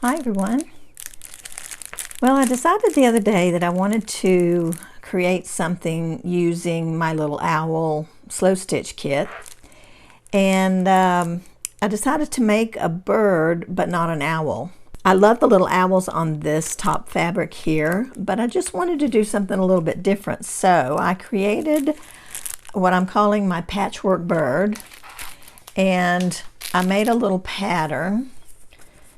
Hi everyone. Well, I decided the other day that I wanted to create something using my little owl slow stitch kit, and I decided to make a bird but not an owl. I love the little owls on this top fabric here, but I just wanted to do something a little bit different, so I created what I'm calling my patchwork bird, and I made a little pattern.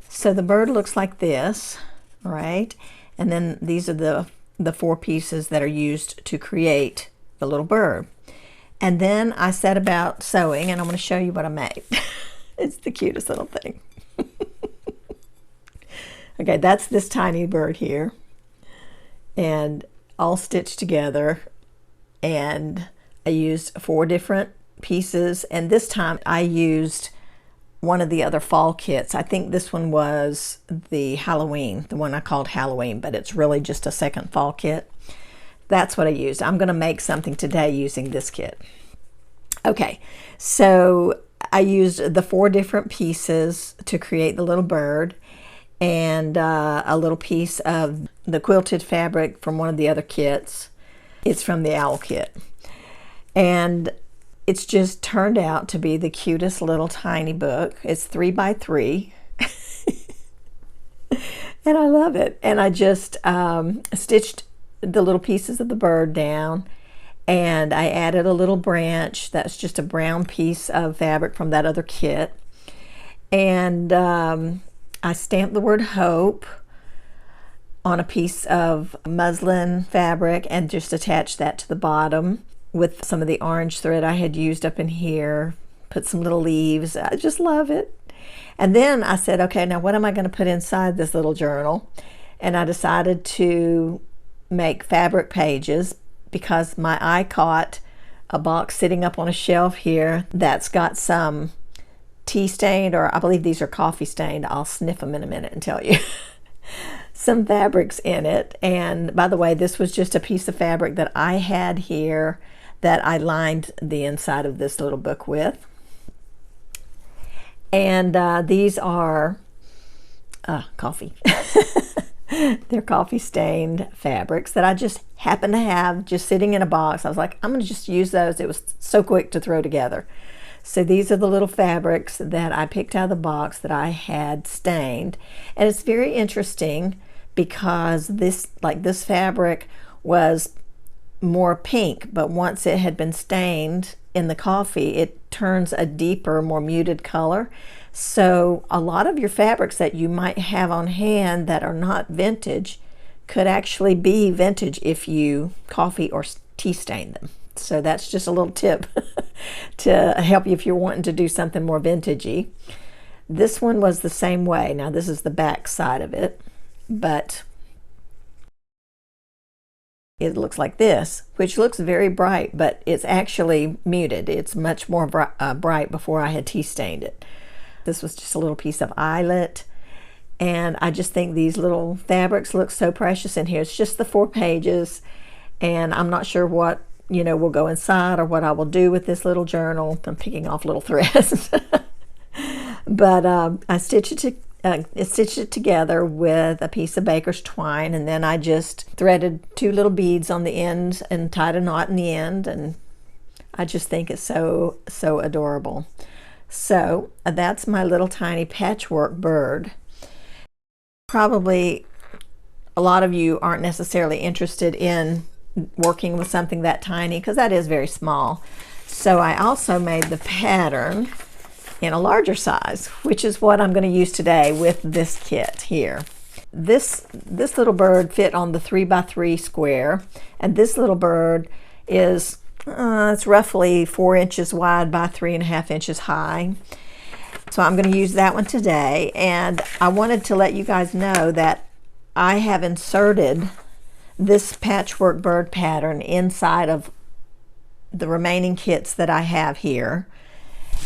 So the bird looks like this, right? And then these are the four pieces that are used to create the little bird. And then I set about sewing, and I'm going to show you what I made. It's the cutest little thing. Okay, that's this tiny bird here, and all stitched together. And I used 4 different pieces, and this time I used one of the other fall kits. I think this one was the Halloween, the one I called Halloween, but it's really just a second fall kit. That's what I used. I'm going to make something today using this kit. Okay, so I used the 4 different pieces to create the little bird, and a little piece of the quilted fabric from one of the other kits. It's from the owl kit. And it's just turned out to be the cutest little tiny book. It's 3 by 3. And I love it. And I just stitched the little pieces of the bird down, and I added a little branch. That's just a brown piece of fabric from that other kit. And I stamped the word hope on a piece of muslin fabric and just attached that to the bottom with some of the orange thread I had used up in here. Put some little leaves. I just love it. And then I said, okay, now what am I going to put inside this little journal? And I decided to make fabric pages, because my eye caught a box sitting up on a shelf here that's got some tea stained, or I believe these are coffee stained. I'll sniff them in a minute and tell you. Some fabrics in it. And by the way, this was just a piece of fabric that I had here that I lined the inside of this little book with. And these are coffee. They're coffee stained fabrics that I just happened to have just sitting in a box. I was like, I'm going to just use those. It was so quick to throw together. So these are the little fabrics that I picked out of the box that I had stained. And it's very interesting because this fabric was more pink, but once it had been stained in the coffee, it turns a deeper, more muted color. So a lot of your fabrics that you might have on hand that are not vintage could actually be vintage if you coffee or tea stain them. So that's just a little tip to help you if you're wanting to do something more vintagey. This one was the same way. Now this is the back side of it, but it looks like this, which looks very bright, but it's actually muted. It's much more bright before I had tea stained it. This was just a little piece of eyelet, and I just think these little fabrics look so precious in here. It's just the 4 pages, and I'm not sure what will go inside or what I will do with this little journal. I'm picking off little threads. But I stitched it together with a piece of baker's twine, and then I just threaded 2 little beads on the ends and tied a knot in the end, and I just think it's so adorable. So that's my little tiny patchwork bird. Probably a lot of you aren't necessarily interested in working with something that tiny, because that is very small. So I also made the pattern in a larger size, which is what I'm going to use today with this kit here. This little bird fit on the 3 by 3 square, and this little bird is it's roughly 4 inches wide by 3.5 inches high. So I'm going to use that one today, and I wanted to let you guys know that I have inserted this patchwork bird pattern inside of the remaining kits that I have here.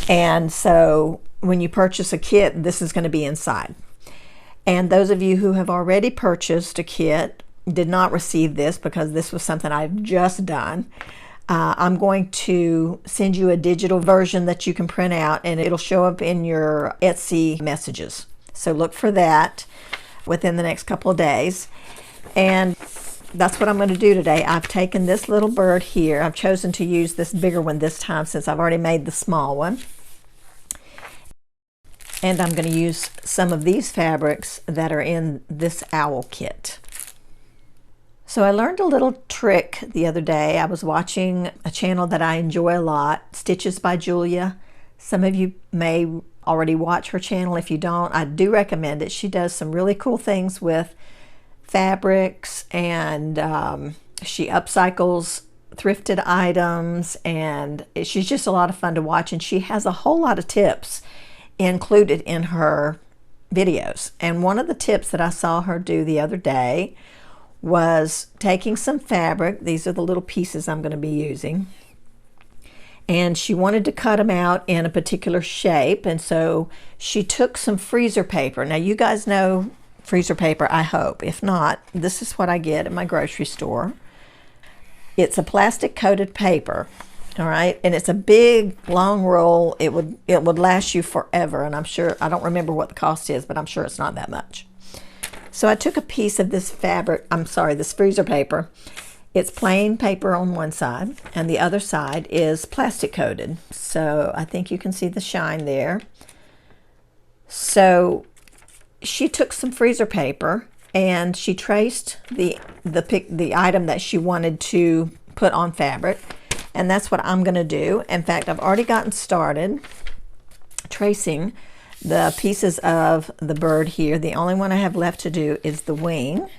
And so when you purchase a kit, this is going to be inside. And those of you who have already purchased a kit did not receive this, because this was something I've just done. I'm going to send you a digital version that you can print out, and it'll show up in your Etsy messages. So look for that within the next couple of days. And that's what I'm going to do today. I've taken this little bird here. I've chosen to use this bigger one this time since I've already made the small one. And I'm going to use some of these fabrics that are in this owl kit. So I learned a little trick the other day. I was watching a channel that I enjoy a lot, Stitches by Julia. Some of you may already watch her channel. If you don't, I do recommend it. She does some really cool things with fabrics, and she upcycles thrifted items, and she's just a lot of fun to watch, and she has a whole lot of tips included in her videos. And one of the tips that I saw her do the other day was taking some fabric. These are the little pieces I'm going to be using, and she wanted to cut them out in a particular shape, and so she took some freezer paper. Now you guys know freezer paper, I hope. If not, this is what I get at my grocery store. It's a plastic coated paper, all right, and it's a big long roll. It would last you forever, and I'm sure, I don't remember what the cost is, but I'm sure it's not that much. So I took a piece of this fabric, this freezer paper. It's plain paper on one side, and the other side is plastic coated. So I think you can see the shine there. So she took some freezer paper and she traced the item that she wanted to put on fabric, and that's what I'm going to do. In fact, I've already gotten started tracing the pieces of the bird here. The only one I have left to do is the wing,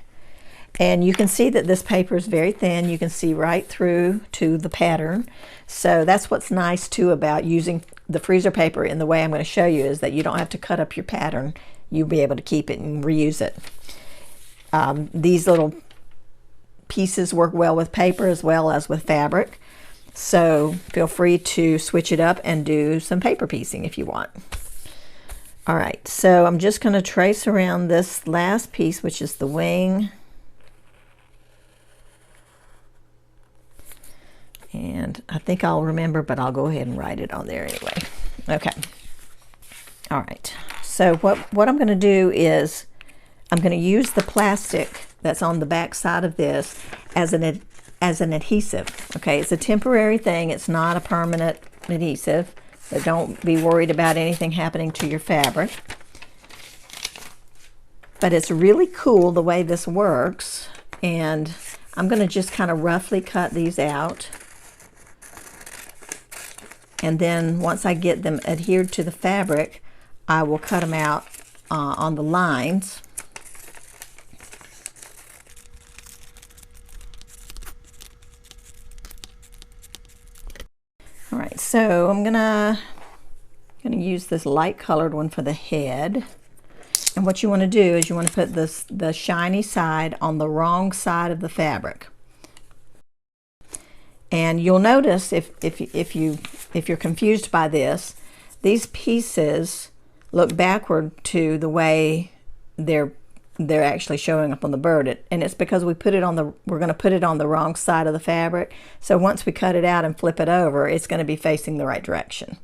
and you can see that this paper is very thin. You can see right through to the pattern. So that's what's nice too about using the freezer paper in the way I'm going to show you, is that you don't have to cut up your pattern. You'll be able to keep it and reuse it. These little pieces work well with paper as well as with fabric. So feel free to switch it up and do some paper piecing if you want. All right, so I'm just going to trace around this last piece, which is the wing. And I think I'll remember, but I'll go ahead and write it on there anyway. Okay. All right. So what I'm going to do is I'm going to use the plastic that's on the back side of this as an adhesive. Okay, it's a temporary thing. It's not a permanent adhesive. So don't be worried about anything happening to your fabric. But it's really cool the way this works. And I'm going to just kind of roughly cut these out. And then once I get them adhered to the fabric, I will cut them out on the lines. All right, so I'm gonna use this light colored one for the head. And what you want to do is you want to put the shiny side on the wrong side of the fabric. And you'll notice if you're confused by this, these pieces look backward to the way they're actually showing up on the bird, and it's because we're going to put it on the wrong side of the fabric. So once we cut it out and flip it over, it's going to be facing the right direction.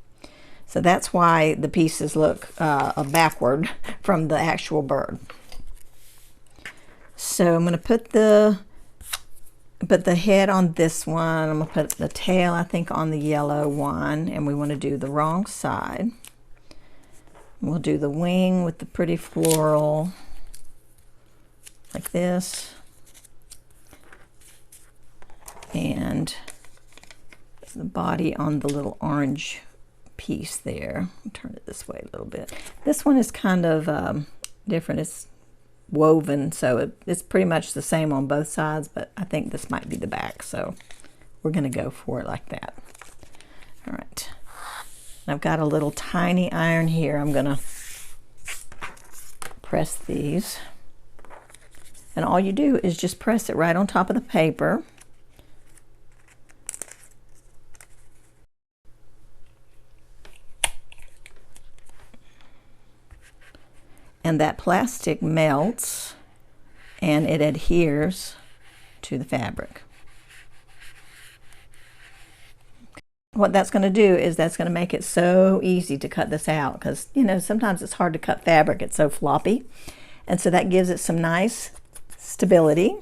So that's why the pieces look backward from the actual bird. So I'm going to put the head on this one. I'm going to put the tail, I think, on the yellow one, and we want to do the wrong side. We'll do the wing with the pretty floral like this, and the body on the little orange piece there. I'll turn it this way a little bit. This one is kind of different. It's woven, so it's pretty much the same on both sides, but I think this might be the back, so we're going to go for it like that. All right. I've got a little tiny iron here. I'm going to press these. And all you do is just press it right on top of the paper. And that plastic melts and it adheres to the fabric. what that's going to do is that's going to make it so easy to cut this out, because you know sometimes it's hard to cut fabric, it's so floppy, and so that gives it some nice stability,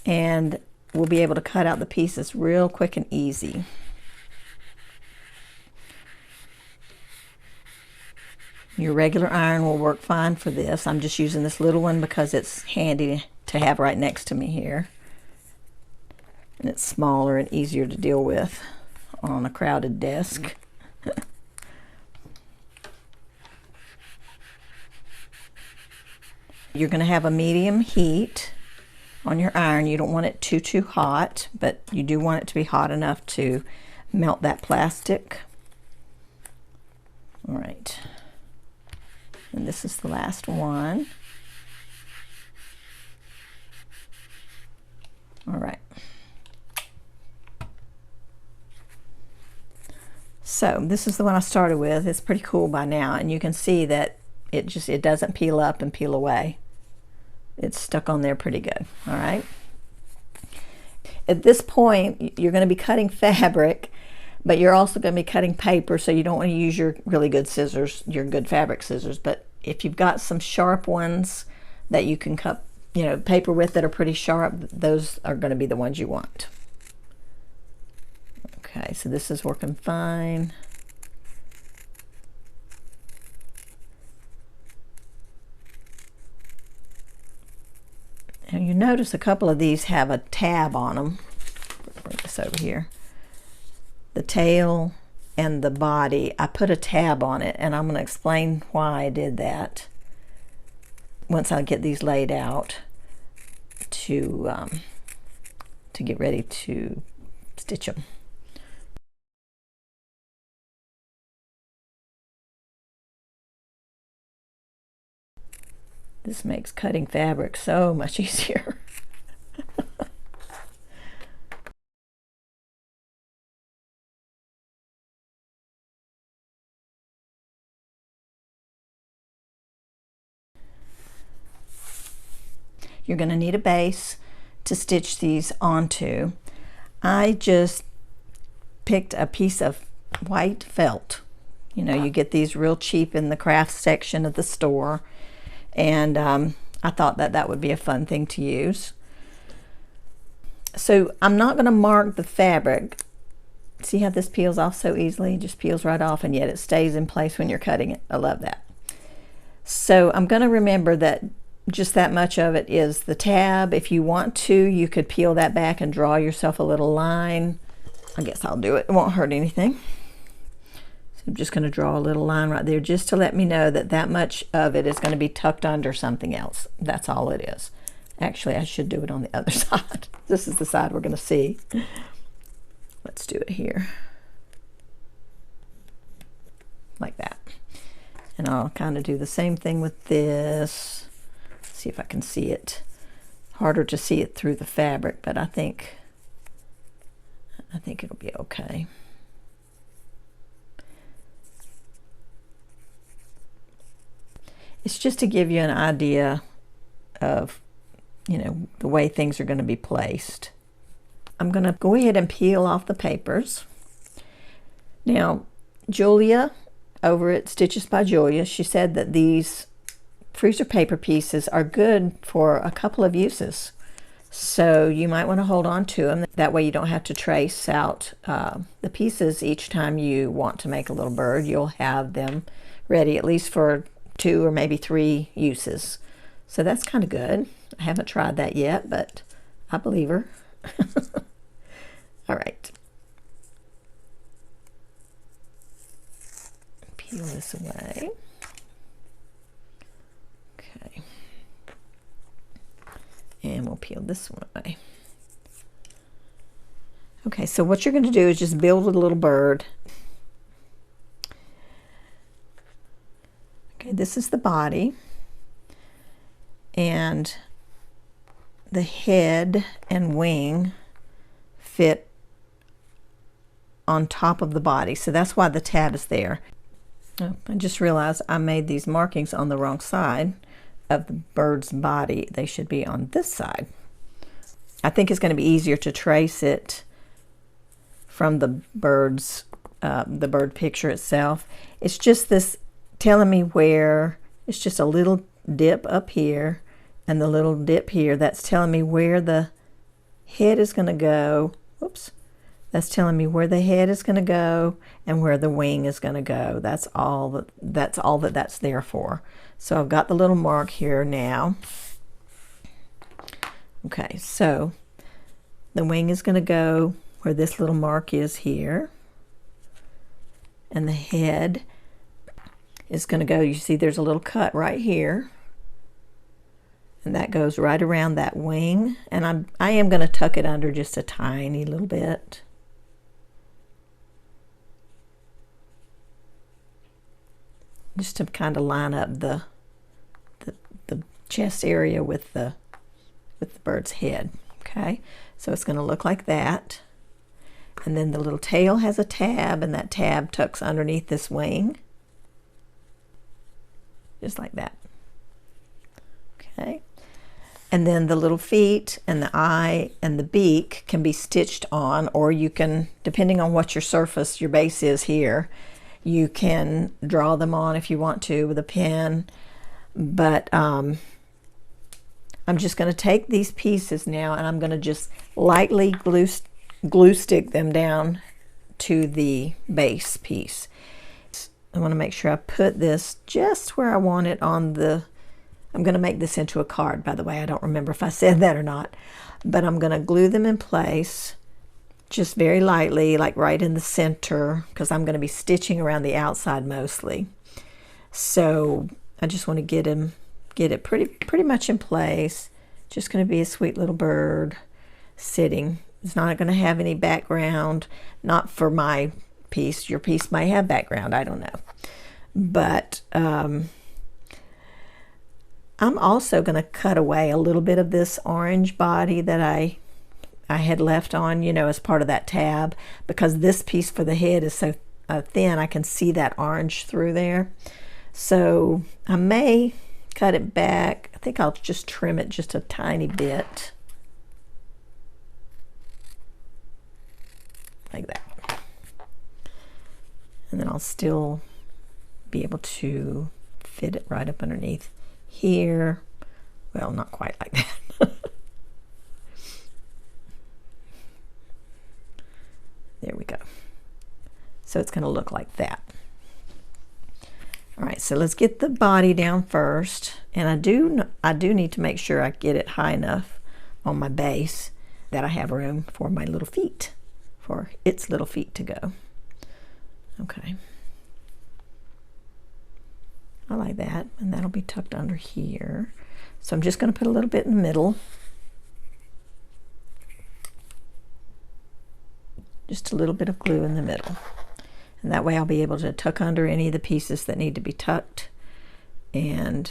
and we'll be able to cut out the pieces real quick and easy. Your regular iron will work fine for this. I'm just using this little one because it's handy to have right next to me here, and it's smaller and easier to deal with on a crowded desk. You're going to have a medium heat on your iron. You don't want it too hot, but you do want it to be hot enough to melt that plastic. All right, and this is the last one. All right. So this is the one I started with. It's pretty cool by now, and you can see that it doesn't peel up and peel away. It's stuck on there pretty good. All right. At this point, you're going to be cutting fabric, but you're also going to be cutting paper, so you don't want to use your really good scissors, your good fabric scissors. But if you've got some sharp ones that you can cut, you know, paper with that are pretty sharp, those are going to be the ones you want. Okay, so this is working fine. And you notice a couple of these have a tab on them. Bring this over here. The tail and the body, I put a tab on it, and I'm going to explain why I did that once I get these laid out to get ready to stitch them. This makes cutting fabric so much easier. You're going to need a base to stitch these onto. I just picked a piece of white felt. You know, you get these real cheap in the craft section of the store. And I thought that that would be a fun thing to use. So I'm not going to mark the fabric. See how this peels off so easily? It just peels right off, and yet it stays in place when you're cutting it. I love that. So I'm going to remember that just that much of it is the tab. If you want to, you could peel that back and draw yourself a little line. I guess I'll do it. It won't hurt anything. I'm just going to draw a little line right there just to let me know that that much of it is going to be tucked under something else. That's all it is. Actually, I should do it on the other side. This is the side we're going to see. Let's do it here. Like that. And I'll kind of do the same thing with this. See if I can see it. Harder to see it through the fabric, but I think it'll be okay. It's just to give you an idea of, you know, the way things are going to be placed. I'm going to go ahead and peel off the papers. Now, Julia over at Stitches by Julia, she said that these freezer paper pieces are good for a couple of uses. So you might want to hold on to them. That way you don't have to trace out the pieces each time you want to make a little bird. You'll have them ready at least for 2 or maybe 3 uses. So that's kind of good. I haven't tried that yet, but I believe her. All right. Peel this away. Okay. And we'll peel this one away. Okay, so what you're going to do is just build a little bird. Okay, this is the body, and the head and wing fit on top of the body, so that's why the tab is there. Oh, I just realized I made these markings on the wrong side of the bird's body. They should be on this side. I think it's going to be easier to trace it from the bird picture itself. It's just this telling me where, it's just a little dip up here and the little dip here. That's telling me where the head is going to go. Whoops. That's telling me where the head is going to go and where the wing is going to go. That's all that's there for. So I've got the little mark here now. Okay, so the wing is going to go where this little mark is here. And the head is going to go, you see there's a little cut right here. And that goes right around that wing. And I am going to tuck it under just a tiny little bit. Just to kind of line up the chest area with the bird's head. Okay, so it's going to look like that. And then the little tail has a tab, and that tab tucks underneath this wing. Just like that. Okay. And then the little feet and the eye and the beak can be stitched on, or you can, depending on what your surface, your base is here, you can draw them on if you want to with a pen. But I'm just going to take these pieces now, and I'm going to just lightly glue stick them down to the base piece. I want to make sure I put this just where I want it on the, I'm going to make this into a card, by the way. I don't remember if I said that or not, but I'm going to glue them in place just very lightly, like right in the center, because I'm going to be stitching around the outside mostly. So I just want to get it pretty much in place. Just going to be a sweet little bird sitting. It's not going to have any background, not for my piece. Your piece might have background, I don't know. But I'm also going to cut away a little bit of this orange body that I had left on, you know, as part of that tab, because this piece for the head is so thin, I can see that orange through there. So I may cut it back. I think I'll just trim it just a tiny bit. Like that. And then I'll still be able to fit it right up underneath here. Well, not quite like that. There we go. So it's going to look like that. All right, so let's get the body down first. And I do need to make sure I get it high enough on my base that I have room for my little feet, for its little feet to go. Okay. I like that, and that'll be tucked under here. So I'm just going to put a little bit in the middle. Just a little bit of glue in the middle. And that way I'll be able to tuck under any of the pieces that need to be tucked. And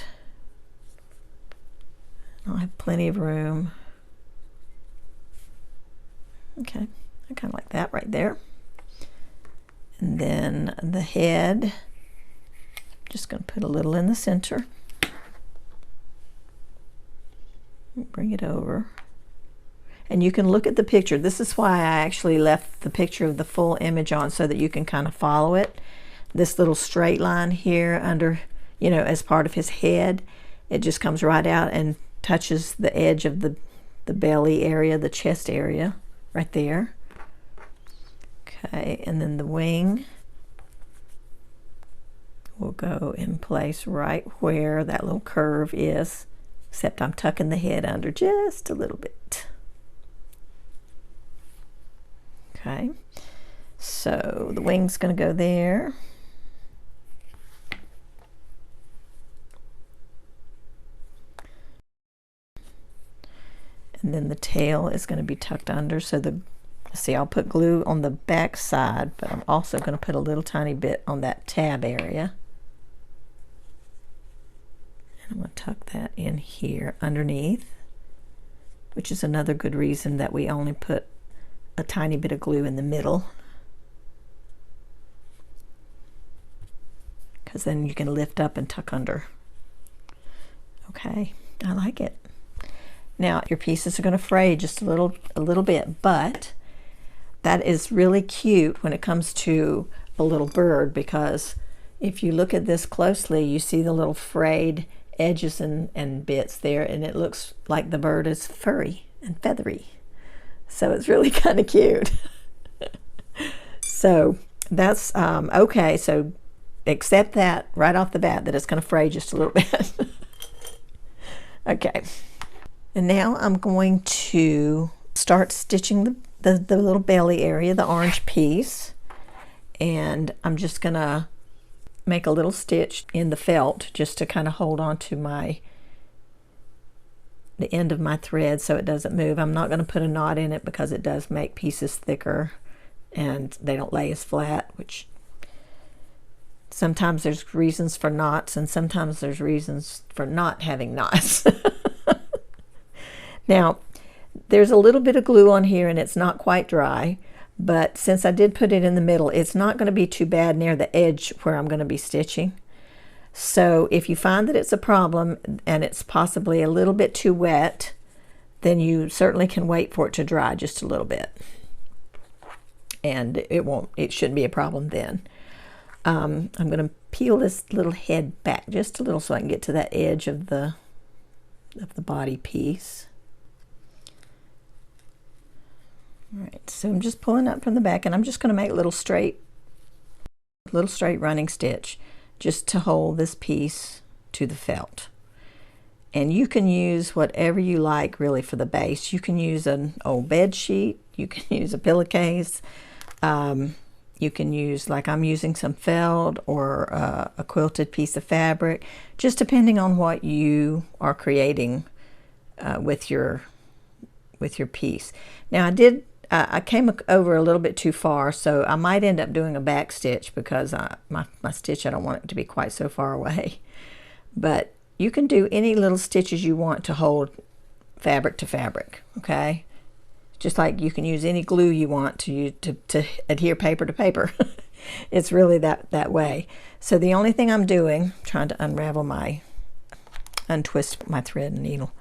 I'll have plenty of room. Okay, I kind of like that right there. And then the head, just going to put a little in the center. Bring it over. And you can look at the picture. This is why I actually left the picture of the full image on, so that you can kind of follow it. This little straight line here under, you know, as part of his head, it just comes right out and touches the edge of the belly area, the chest area, right there. Okay, and then the wing will go in place right where that little curve is, except I'm tucking the head under just a little bit. Okay, so the wing's going to go there. And then the tail is going to be tucked under. So see, I'll put glue on the back side, but I'm also going to put a little tiny bit on that tab area. And I'm going to tuck that in here underneath, which is another good reason that we only put a tiny bit of glue in the middle, because then you can lift up and tuck under. Okay, I like it. Now your pieces are going to fray just a little bit, but that is really cute when it comes to a little bird, because if you look at this closely, you see the little frayed edges and bits there, and it looks like the bird is furry and feathery. So it's really kind of cute. So that's okay. So accept that right off the bat, that it's going to fray just a little bit. Okay. And now I'm going to start stitching the little belly area, the orange piece. And I'm just going to make a little stitch in the felt just to kind of hold on to the end of my thread so it doesn't move. I'm not going to put a knot in it because it does make pieces thicker and they don't lay as flat, which sometimes there's reasons for knots and sometimes there's reasons for not having knots. Now, there's a little bit of glue on here and it's not quite dry, but since I did put it in the middle, it's not going to be too bad near the edge where I'm going to be stitching. So if you find that it's a problem and it's possibly a little bit too wet, then you certainly can wait for it to dry just a little bit. And it shouldn't be a problem then. I'm going to peel this little head back just a little so I can get to that edge of the body piece. All right, so I'm just pulling up from the back, and I'm just going to make a little straight running stitch just to hold this piece to the felt. And you can use whatever you like really for the base. You can use an old bed sheet, you can use a pillowcase, you can use, like I'm using some felt or a quilted piece of fabric, just depending on what you are creating with your piece. Now I came over a little bit too far, so I might end up doing a back stitch because my stitch, I don't want it to be quite so far away. But you can do any little stitches you want to hold fabric to fabric, okay? Just like you can use any glue you want to adhere paper to paper. It's really that way. So the only thing I'm doing, trying to untwist my thread and needle.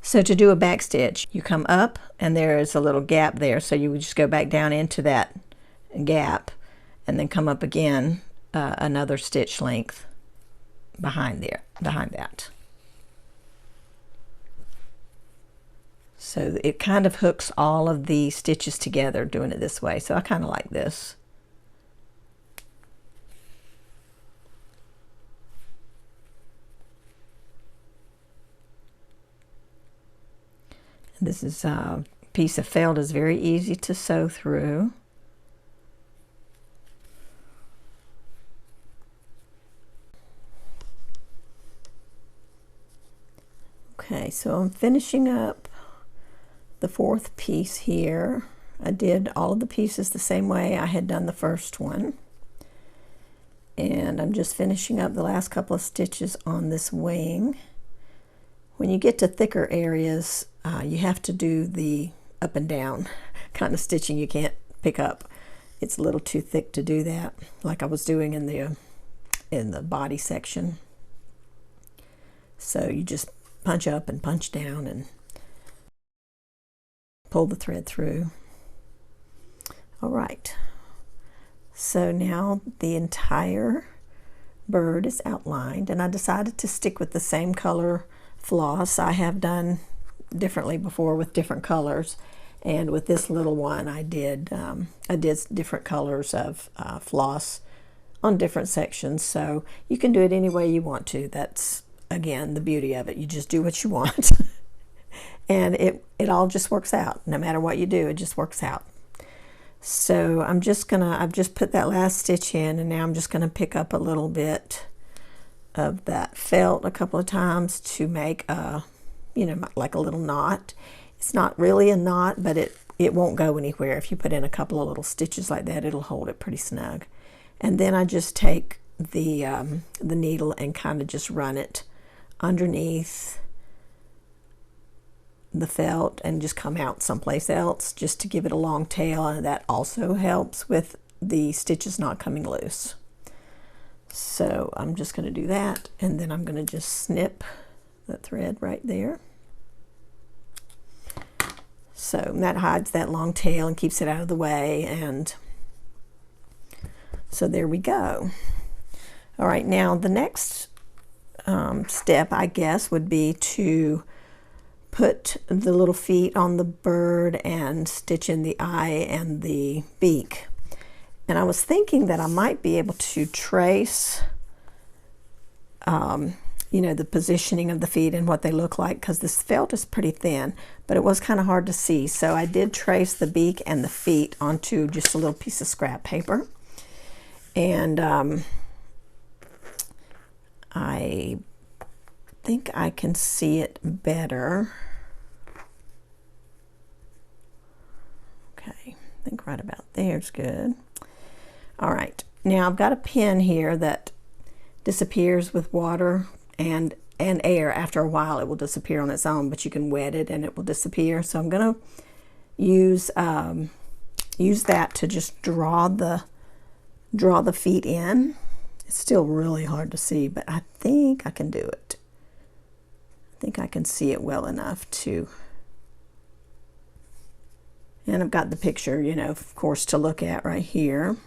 So to do a back stitch, you come up and there is a little gap there, so you would just go back down into that gap and then come up again another stitch length behind that. So it kind of hooks all of the stitches together doing it this way. So I kind of like this. This is a piece of felt is very easy to sew through. Okay, so I'm finishing up the fourth piece here. I did all of the pieces the same way I had done the first one. And I'm just finishing up the last couple of stitches on this wing. When you get to thicker areas, you have to do the up and down kind of stitching. You can't pick up. It's a little too thick to do that, like I was doing in the body section. So you just punch up and punch down and pull the thread through. All right. So now the entire bird is outlined, and I decided to stick with the same color floss. I have done differently before with different colors, and with this little one I did different colors of floss on different sections, so you can do it any way you want to. That's again the beauty of it. You just do what you want. And it all just works out. No matter what you do, it just works out. So I've just put that last stitch in, and now I'm just gonna pick up a little bit of that felt a couple of times to make a, like a little knot. It's not really a knot, but it won't go anywhere. If you put in a couple of little stitches like that, it'll hold it pretty snug. And then I just take the needle and kind of just run it underneath the felt and just come out someplace else just to give it a long tail, and that also helps with the stitches not coming loose. So I'm just going to do that, and then I'm going to just snip the thread right there. So that hides that long tail and keeps it out of the way. And so there we go. All right, now the next step, I guess, would be to put the little feet on the bird and stitch in the eye and the beak. And I was thinking that I might be able to trace you know, the positioning of the feet and what they look like, because this felt is pretty thin, but it was kind of hard to see. So I did trace the beak and the feet onto just a little piece of scrap paper. And I think I can see it better. Okay, I think right about there is good. All right, now I've got a pen here that disappears with water and air. After a while it will disappear on its own, but you can wet it and it will disappear. So I'm going to use that to just draw the feet in. It's still really hard to see, but I think I can do it. I think I can see it well enough to, and I've got the picture, you know, of course, to look at right here.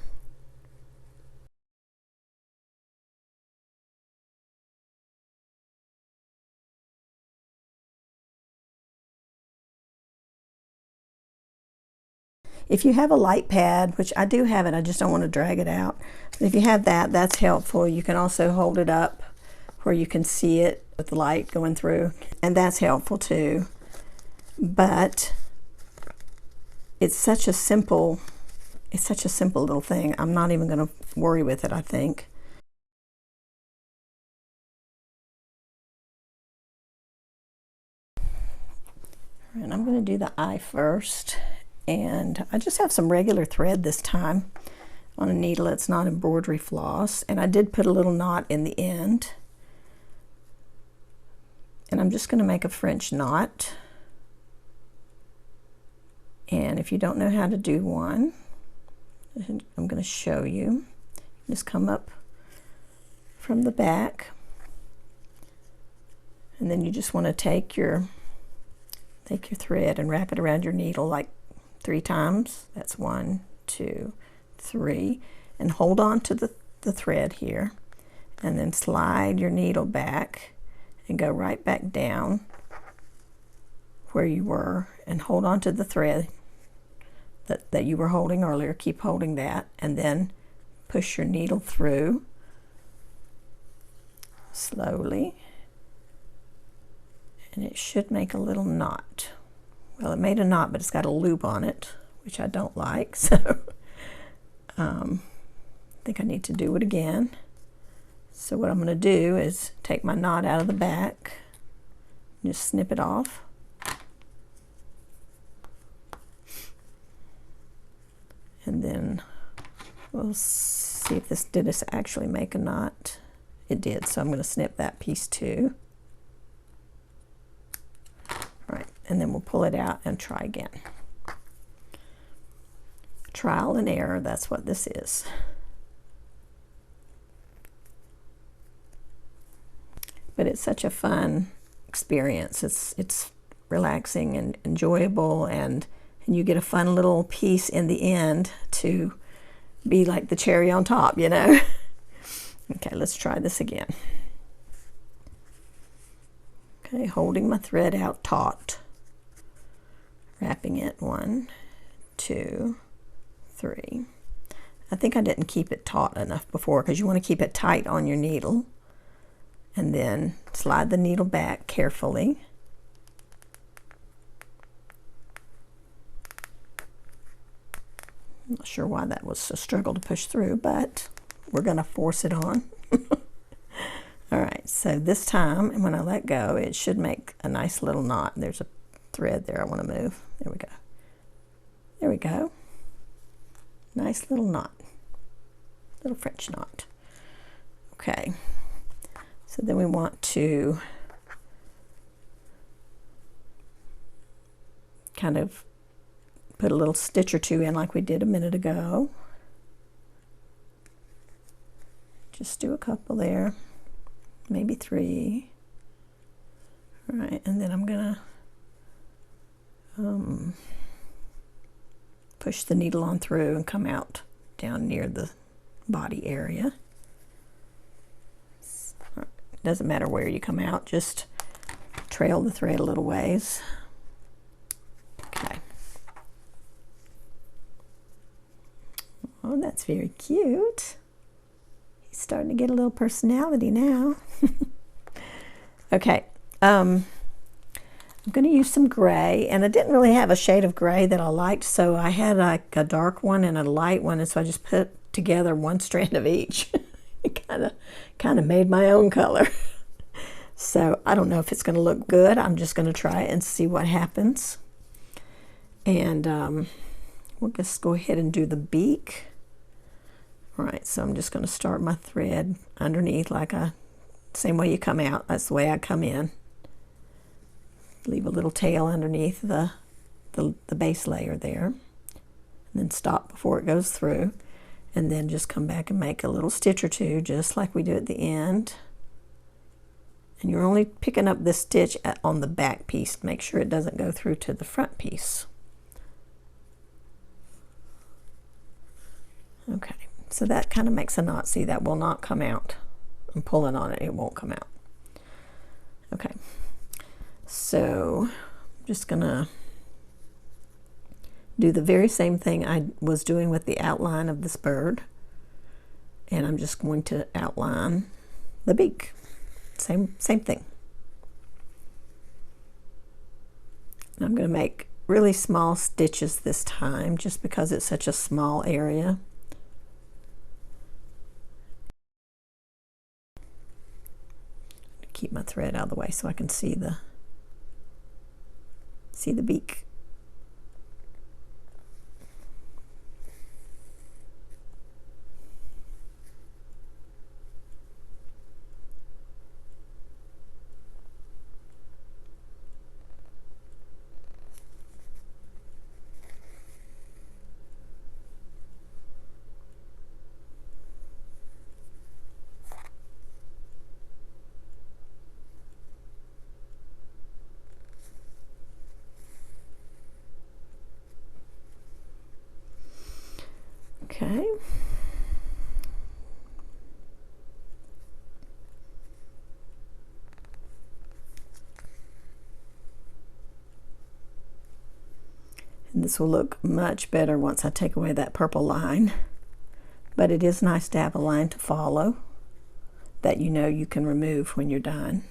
If you have a light pad, which I do have it, I just don't want to drag it out. But if you have that, that's helpful. You can also hold it up where you can see it with the light going through, and that's helpful too. But it's such a simple little thing. I'm not even going to worry with it, I think. And I'm going to do the eye first. And I just have some regular thread this time on a needle. It's not embroidery floss. And I did put a little knot in the end. And I'm just going to make a French knot. And if you don't know how to do one, I'm going to show you. Just come up from the back. And then you just want to take your thread and wrap it around your needle like 3 times. That's 1, 2, 3, and hold on to the thread here, and then slide your needle back and go right back down where you were, and hold on to the thread that you were holding earlier. Keep holding that, and then push your needle through slowly, and it should make a little knot. Well, it made a knot, but it's got a loop on it, which I don't like, so I think I need to do it again. So what I'm going to do is take my knot out of the back, just snip it off, and then we'll see if did this actually make a knot. It did, so I'm going to snip that piece too. And then we'll pull it out and try again. Trial and error, that's what this is. But it's such a fun experience. It's relaxing and enjoyable, and you get a fun little piece in the end to be like the cherry on top, you know. Okay, let's try this again. Okay, holding my thread out taut. Wrapping it 1, 2, 3. I think I didn't keep it taut enough before, because you want to keep it tight on your needle. And then slide the needle back carefully. I'm not sure why that was a struggle to push through, but we're going to force it on. All right, so this time, when I let go, it should make a nice little knot. There's a thread there I want to move. There we go. There we go. Nice little knot. Little French knot. Okay. So then we want to kind of put a little stitch or 2 in like we did a minute ago. Just do a couple there. Maybe 3. All right, and then I'm gonna push the needle on through and come out down near the body area. Doesn't matter where you come out, just trail the thread a little ways. Okay. Oh, that's very cute. He's starting to get a little personality now. Okay, I'm going to use some gray, and I didn't really have a shade of gray that I liked, so I had like a dark one and a light one, and so I just put together one strand of each. It kind of made my own color. So I don't know if it's going to look good. I'm just going to try it and see what happens. And we'll just go ahead and do the beak. All right, so I'm just going to start my thread underneath same way you come out. That's the way I come in. Leave a little tail underneath the base layer there. And then stop before it goes through. And then just come back and make a little stitch or two, just like we do at the end. And you're only picking up this stitch on the back piece to make sure it doesn't go through to the front piece. Okay, so that kind of makes a knot. See, that will not come out. I'm pulling on it, it won't come out. Okay, so I'm just gonna do the very same thing I was doing with the outline of this bird, and I'm just going to outline the beak. Same thing. I'm going to make really small stitches this time, just because it's such a small area. Keep my thread out of the way so I can see the beak. Okay. And this will look much better once I take away that purple line. But it is nice to have a line to follow that you know you can remove when you're done.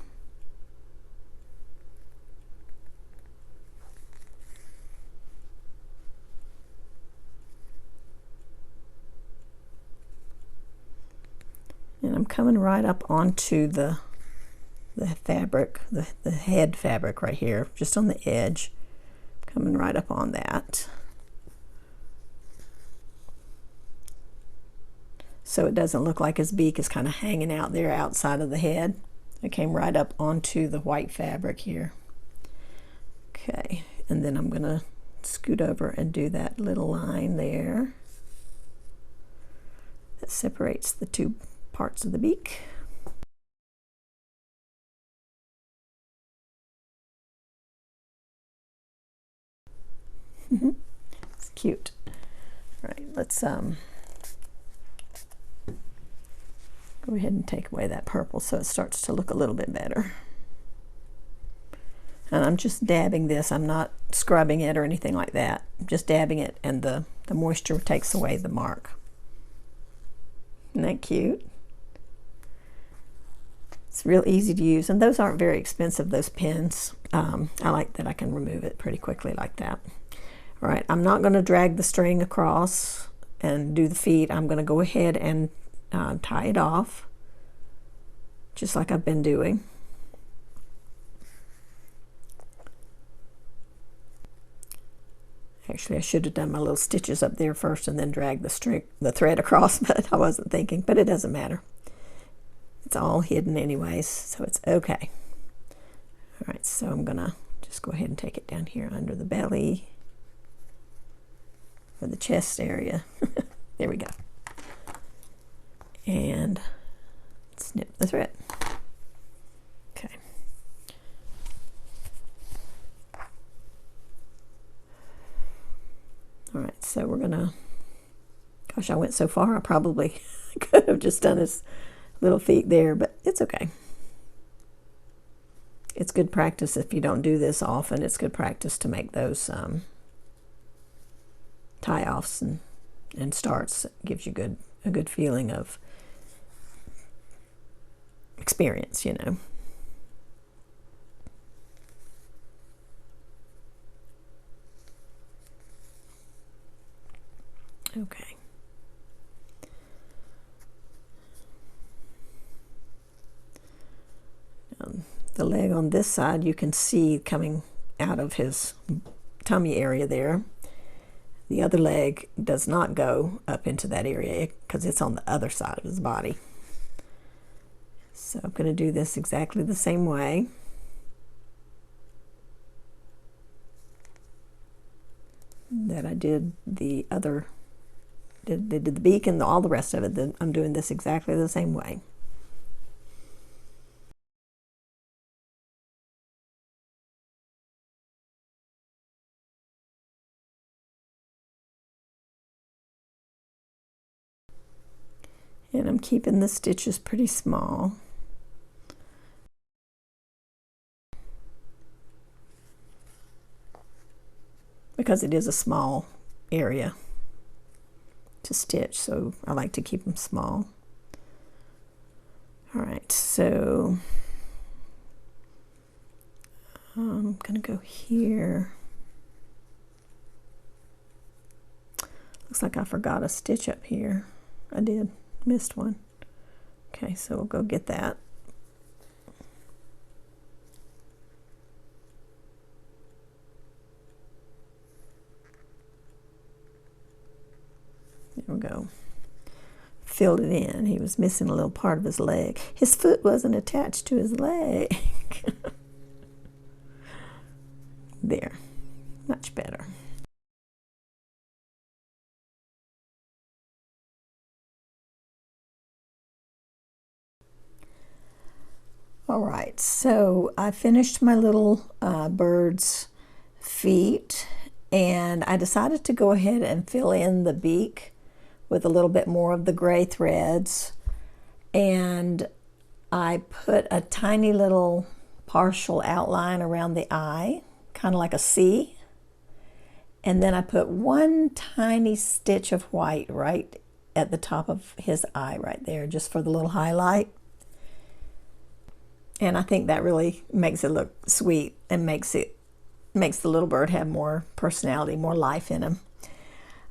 And I'm coming right up onto the fabric, the head fabric right here, just on the edge. Coming right up on that. So it doesn't look like his beak is kind of hanging out there outside of the head. I came right up onto the white fabric here. Okay, and then I'm going to scoot over and do that little line there that separates the two parts of the beak. It's cute. All right, let's go ahead and take away that purple so it starts to look a little bit better. And I'm just dabbing this. I'm not scrubbing it or anything like that. I'm just dabbing it, and the moisture takes away the mark. Isn't that cute? It's real easy to use, and those aren't very expensive, those pins. I like that I can remove it pretty quickly like that. All right, I'm not going to drag the string across and do the feet. I'm going to go ahead and tie it off, just like I've been doing. Actually, I should have done my little stitches up there first and then drag the thread across, but I wasn't thinking, but it doesn't matter. It's all hidden anyways, so it's okay. All right, so I'm gonna just go ahead and take it down here under the belly, or the chest area. There we go. And snip the thread. Okay. All right, so we're gonna, gosh, I went so far, I probably could have just done his little feet there, but it's okay. It's good practice if you don't do this often. It's good practice to make those tie-offs and starts. It gives you a good feeling of experience, you know. Okay. The leg on this side you can see coming out of his tummy area there. The other leg does not go up into that area because it's on the other side of his body. So I'm going to do this exactly the same way. That I did the other, did the beak and all the rest of it. Then I'm doing this exactly the same way. And I'm keeping the stitches pretty small. Because it is a small area to stitch, so I like to keep them small. All right, so I'm gonna go here. Looks like I forgot a stitch up here. I did, missed one. Okay, so we'll go get that. There we go. Filled it in. He was missing a little part of his leg. His foot wasn't attached to his leg. There. Much better. All right, so I finished my little bird's feet, and I decided to go ahead and fill in the beak with a little bit more of the gray threads, and I put a tiny little partial outline around the eye, kind of like a C, and then I put one tiny stitch of white right at the top of his eye right there, just for the little highlight. And I think that really makes it look sweet and makes the little bird have more personality, more life in him.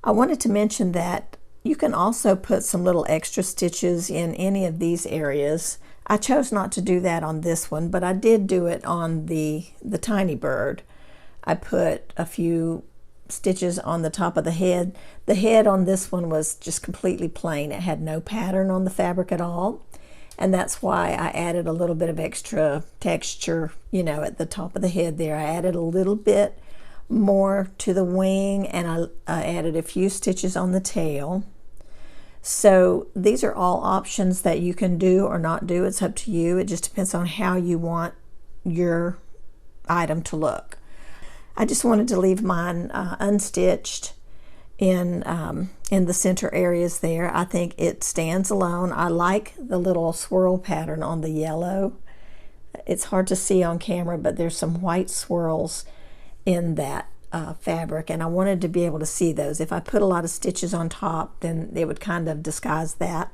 I wanted to mention that you can also put some little extra stitches in any of these areas. I chose not to do that on this one, but I did do it on the tiny bird. I put a few stitches on the top of the head. The head on this one was just completely plain. It had no pattern on the fabric at all. And that's why I added a little bit of extra texture, you know, at the top of the head there. I added a little bit more to the wing, and I added a few stitches on the tail. So these are all options that you can do or not do. It's up to you. It just depends on how you want your item to look. I just wanted to leave mine unstitched in the center areas there. I think it stands alone. I like the little swirl pattern on the yellow. It's hard to see on camera, but there's some white swirls in that fabric, and I wanted to be able to see those. If I put a lot of stitches on top, then it would kind of disguise that.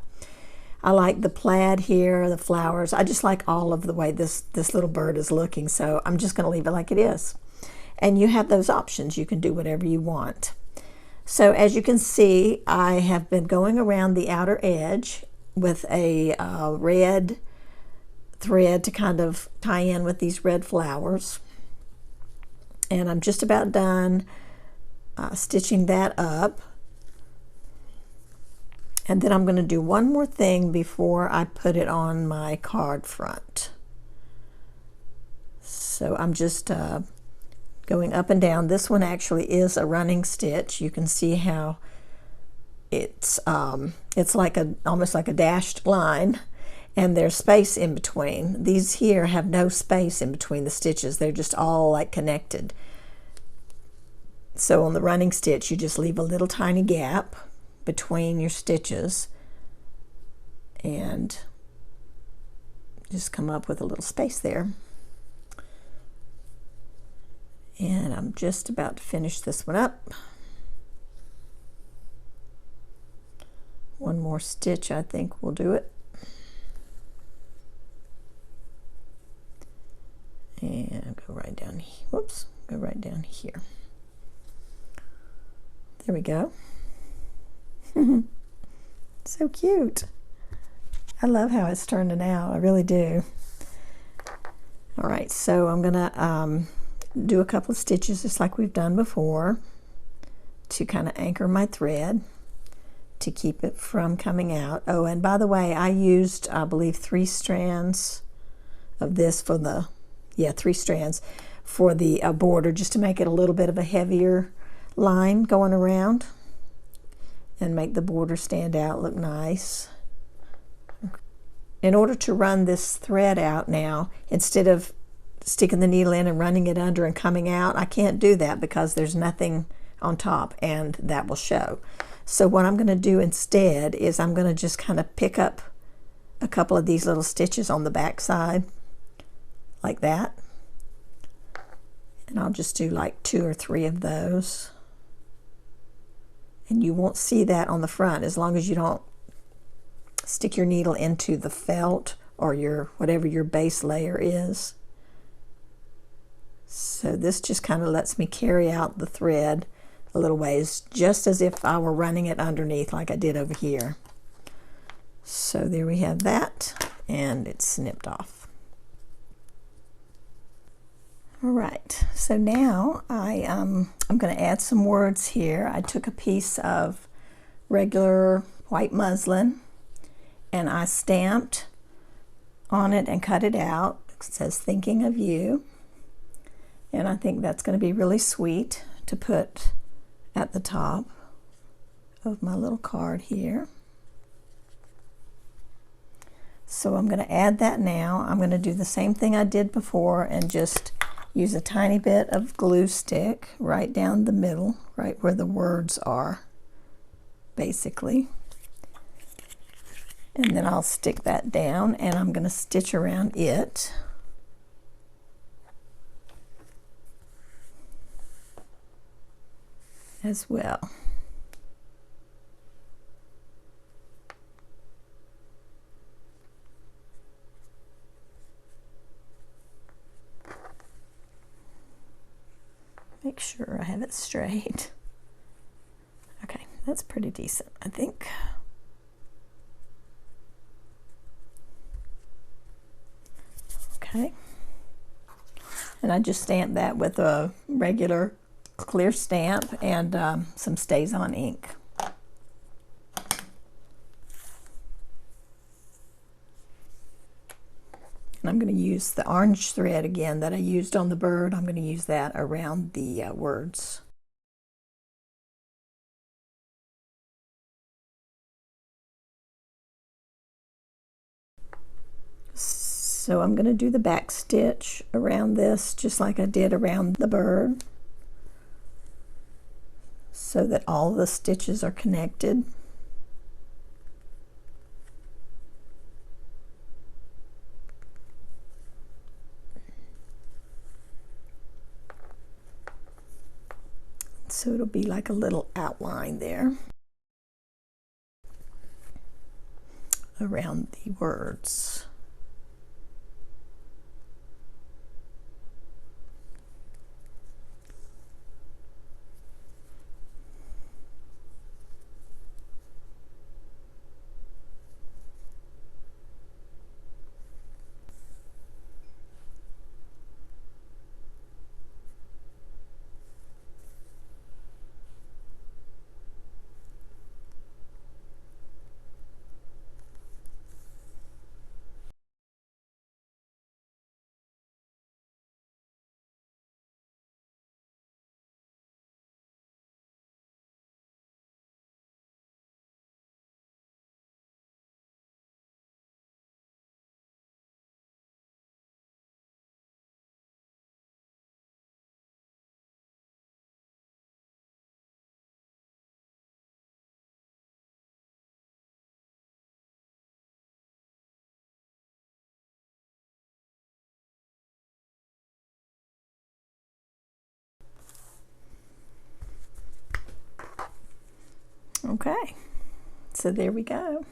I like the plaid here, the flowers. I just like all of the way this little bird is looking, so I'm just going to leave it like it is. And you have those options. You can do whatever you want. So as you can see, I have been going around the outer edge with a red thread to kind of tie in with these red flowers. And I'm just about done stitching that up. And then I'm going to do one more thing before I put it on my card front. So I'm just going up and down. This one actually is a running stitch. You can see how it's like almost like a dashed line, and there's space in between. These here have no space in between the stitches. They're just all like connected. So on the running stitch, you just leave a little tiny gap between your stitches and just come up with a little space there. And I'm just about to finish this one up. One more stitch, I think will do it. And go right down here. Whoops, go right down here. There we go. So cute. I love how it's turning out. I really do. All right, so I'm gonna do a couple of stitches just like we've done before to kind of anchor my thread to keep it from coming out. Oh, and by the way, I used, I believe, 3 strands of this for the, 3 strands for the border, just to make it a little bit of a heavier line going around and make the border stand out, look nice. In order to run this thread out now, instead of sticking the needle in and running it under and coming out, I can't do that because there's nothing on top and that will show. So what I'm going to do instead is I'm going to just kind of pick up a couple of these little stitches on the back side like that, and I'll just do like 2 or 3 of those, and you won't see that on the front as long as you don't stick your needle into the felt or your whatever your base layer is. So this just kind of lets me carry out the thread a little ways, just as if I were running it underneath like I did over here. So there we have that, and it's snipped off. All right, so now I'm going to add some words here. I took a piece of regular white muslin and I stamped on it and cut it out. It says "Thinking of You," and I think that's going to be really sweet to put at the top of my little card here. So I'm going to add that now. I'm going to do the same thing I did before and just use a tiny bit of glue stick right down the middle, right where the words are, basically. And then I'll stick that down and I'm going to stitch around it. As well. Make sure I have it straight. Okay, that's pretty decent, I think. Okay. And I just stamped that with a regular clear stamp and some StazOn ink. And I'm going to use the orange thread again that I used on the bird. I'm going to use that around the words. So I'm going to do the back stitch around this just like I did around the bird, so that all the stitches are connected. So it'll be like a little outline there around the words. Okay, so there we go.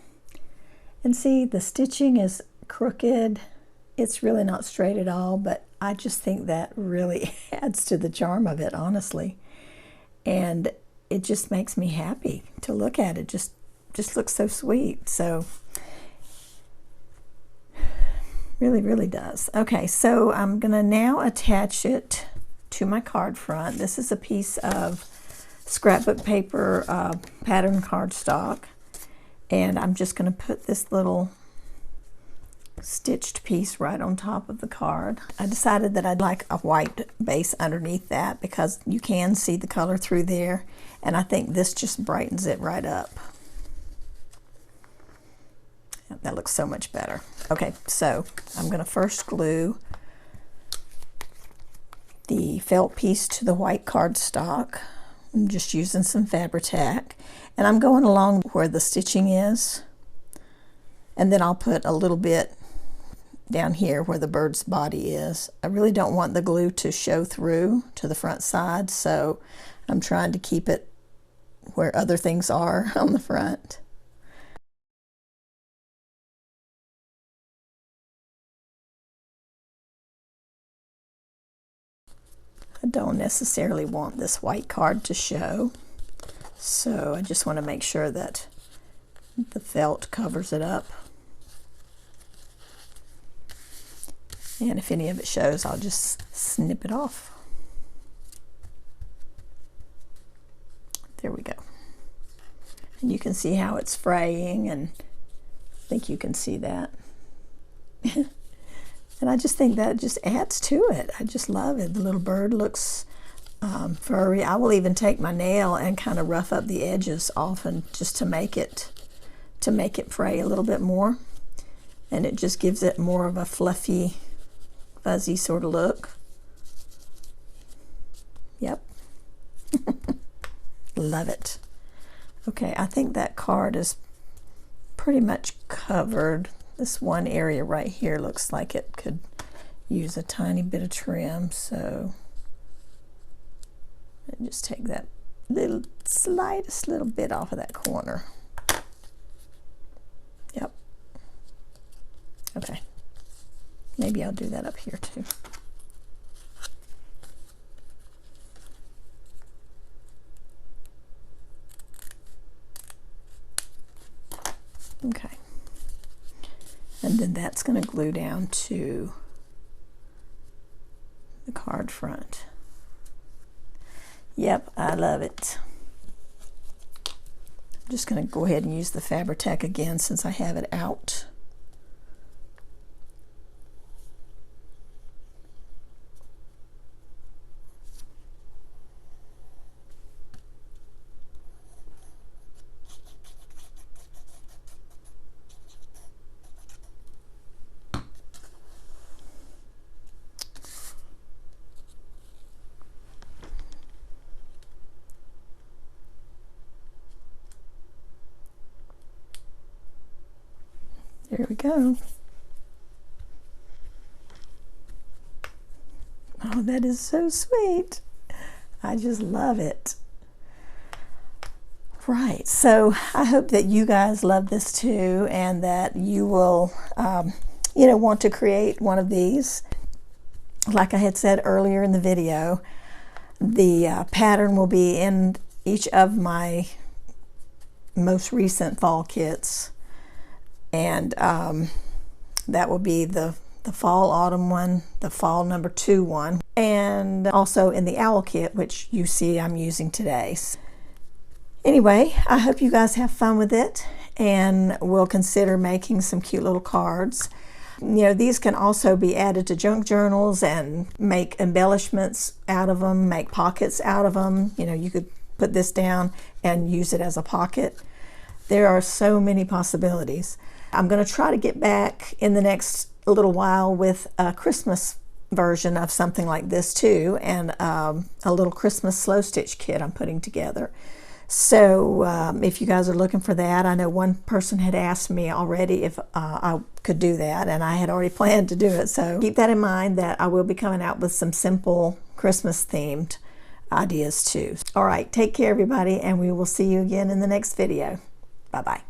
And see, the stitching is crooked. It's really not straight at all, but I just think that really adds to the charm of it, honestly. And it just makes me happy to look at it. Just looks so sweet. So really does. Okay, so I'm gonna now attach it to my card front. This is a piece of scrapbook paper pattern cardstock, and I'm just gonna put this little stitched piece right on top of the card. I decided that I'd like a white base underneath that because you can see the color through there, and I think this just brightens it right up. That looks so much better. Okay, so I'm going to first glue the felt piece to the white cardstock. I'm just using some Fabri-Tac, and I'm going along where the stitching is, and then I'll put a little bit down here where the bird's body is. I really don't want the glue to show through to the front side, so I'm trying to keep it where other things are on the front. I don't necessarily want this white card to show, so I just want to make sure that the felt covers it up. And if any of it shows, I'll just snip it off. There we go. And you can see how it's fraying, and I think you can see that. And I just think that just adds to it. I just love it. The little bird looks furry. I will even take my nail and kind of rough up the edges often just to make it fray a little bit more. And it just gives it more of a fluffy, fuzzy sort of look. Yep. Love it. Okay, I think that card is pretty much covered. This one area right here looks like it could use a tiny bit of trim, so just take that slightest little bit off of that corner. Yep. Okay. Maybe I'll do that up here too. Okay. And then that's going to glue down to the card front. Yep, I love it. I'm just going to go ahead and use the Fabri-Tac again since I have it out. There we go. Oh, that is so sweet. I just love it. Right, so I hope that you guys love this too, and that you will, want to create one of these. Like I had said earlier in the video, the pattern will be in each of my most recent fall kits. And that will be the fall autumn one, the fall number 2 one, and also in the owl kit, which you see I'm using today. Anyway, I hope you guys have fun with it and will consider making some cute little cards. These can also be added to junk journals and make embellishments out of them, make pockets out of them. You could put this down and use it as a pocket. There are so many possibilities. I'm going to try to get back in the next little while with a Christmas version of something like this too, and a little Christmas slow stitch kit I'm putting together. So if you guys are looking for that, I know one person had asked me already if I could do that, and I had already planned to do it. So keep that in mind, that I will be coming out with some simple Christmas themed ideas too. All right, take care everybody, and we will see you again in the next video. Bye-bye.